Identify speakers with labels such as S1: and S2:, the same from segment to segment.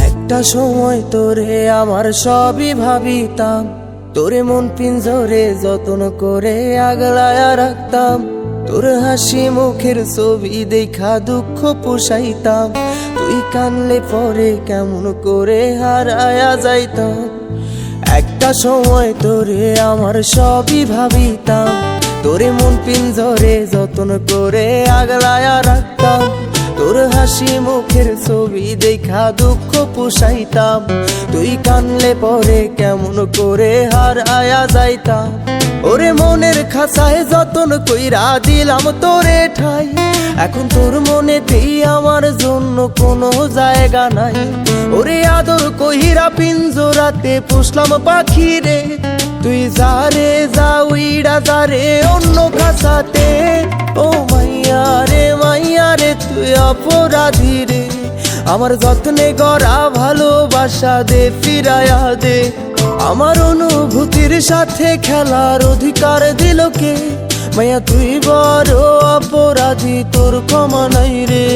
S1: একটা সময় তোরে আমার সবই ভাবিতাম, তোরে মন পিঞ্জরে যত্ন করে আগলায়া রাখতাম। তোর হাসি মুখের ছবি দেখা দুঃখ পোষাইতাম, তুই কানলে পরে কেমন করে হারায়া যাইতাম। একটা সময় তোরে আমার সবই ভাবিতাম, তোরে মন পিঞ্জরে যত্ন করে আগলায়া রাখতাম। তোর হাসি মুখের ছবি দেখা দুঃখ পোষাইতাম, তুই কানলে পরে কেমন করে হারায়া যাইতাম। ওরে মনের খাঁচায় যতন কইরা দিলাম তোরে ঠাই, এখন তোর মনেতেই আমার জন্য কোনো জায়গা নাই। ওরে আদর কইরা পিঞ্জরাতে পুষলাম পাখি রে, তুই যারে যা উইড়া যারে অন্য খাঁচাতে। ও মাইয়া রে তুই অপরাধী রে, আমার যত্নে গড়া ভালোবাসা দে ফিরায়া দে। আমার অনুভূতির সাথে খেলার অধিকার দিল কে? মাইয়া তুই বড় অপরাধী, তোর ক্ষমা নাই রে।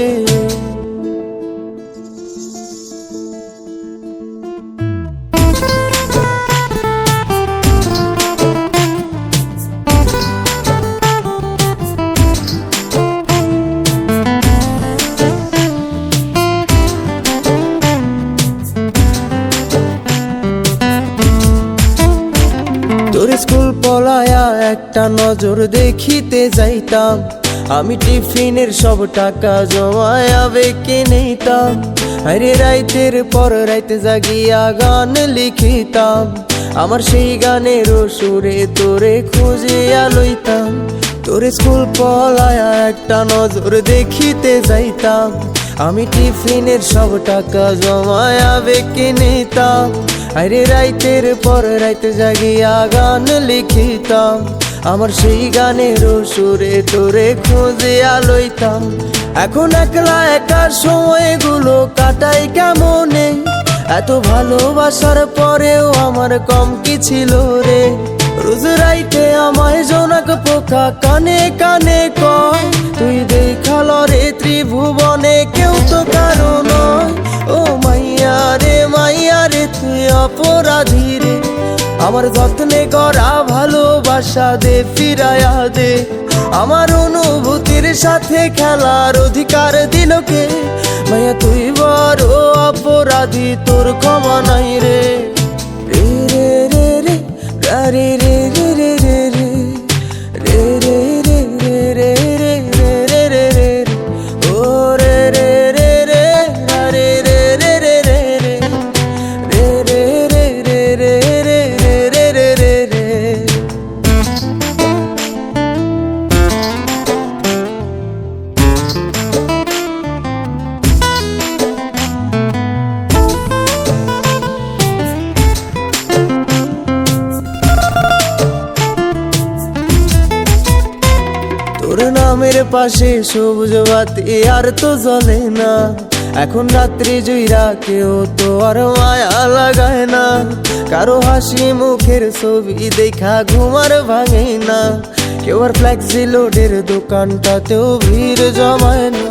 S1: তোর স্কুল পলায়া একটা নজর দেখিতে যাইতাম, আমি টিফিনের সব টাকা জমায়া বেঁকে নিতাম। আরে রাইতের পর রাইতে জাগিয়া গান লিখিতাম, আমার সেই গানের সুরে তোরে খুঁজিয়া লইতাম। তোর স্কুল পলায়া একটা নজর দেখিতে যাইতাম, আমি টিফিনের সব টাকা জমায়া বেঁকে নিতাম। আরে রাইতের পর রাইতে জাগিয়া গান লিখিতাম, আমার সেই গানের সুরে তোরে খুঁজিয়া লইতাম। এখন একলা একা সময়গুলো কাটাই কেমনে, এত ভালোবাসার পরেও আমার কম কি ছিল রে। রোজ রাইতে আমায় জোনাক পোকা কানে কানে কয়, তুই দেখাল রে ত্রিভুবনে কেউ তো কারো নয়। ও মাইয়া রে তুই অপরাধী রে, আমার যত্নে গড়া ভালোবাসা দে ফিরায়া দে। আমার অনুভূতির সাথে খেলার অধিকার দিল কে? মাইয়া তুই বড় অপরাধী, তোর ক্ষমা নাই রে। রে রে রে রে রে রে রে রে রে রে রে রে রে রে রে রে রে রে ও রে রে রে রে রে রে রে রে রে রে রে রে রে রে রে রে রে। তোর নামের পাশে সবুজ বাতি আর তো জ্বলে না, এখন রাত্রি জুইরা কেউ তো আর মায়া লাগায় না। কারো হাসি মুখের ছবি দেখা ঘুমার ভাঙে না, কেউ আর ফ্লেক্সি লোডের দোকানটাতেও ভিড় জমায় না।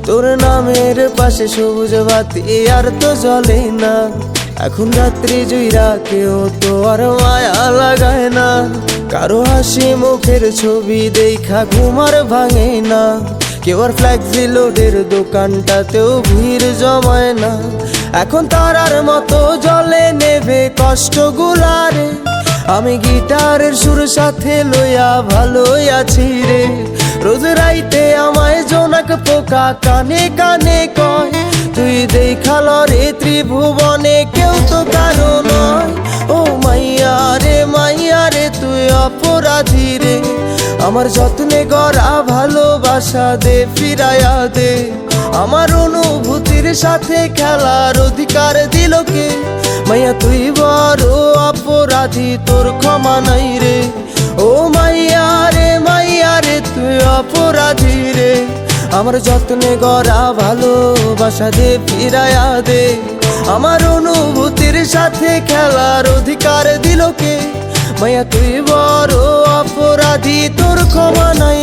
S1: তোর নামের পাশে সবুজ বাতি আর তো জ্বলে না, এখন রাত্রি জুইরা কেউ তো আর মায়া লাগায় না। কারো হাসি মুখের ছবি দেখা ঘুমার ভাঙে না, কেউ আর ফ্লেক্সি লোডের দোকানটাতেও ভিড় জমায় না। এখন তারার মতো জলে নেভে কষ্টগুলারে, আমি গিটারের সুর সাথে লইয়া ভালোই আছি রে। রোজ রাইতে আমায় জোনাক পোকা কানে কানে কয়, তুই দেখাল রে ত্রিভুবনে কেউ তো কারো নয়। ও মাইয়া রে তুই অপরাধী রে, আমার যত্নে গড়া ভালোবাসা দে ফিরায়া দে। আমার অনুভূতির সাথে খেলার অধিকার দিল কে? মাইয়া তুই বড় অপরাধী, তোর ক্ষমা নাই রে। ও মাইয়া রে আমার যত্নে গড়া ভালোবাসা দে ফিরায়া দে, আমার অনুভূতির সাথে খেলার অধিকার দিল কে? মায়া তুই বড় অপরাধী, তোর ক্ষমা নাই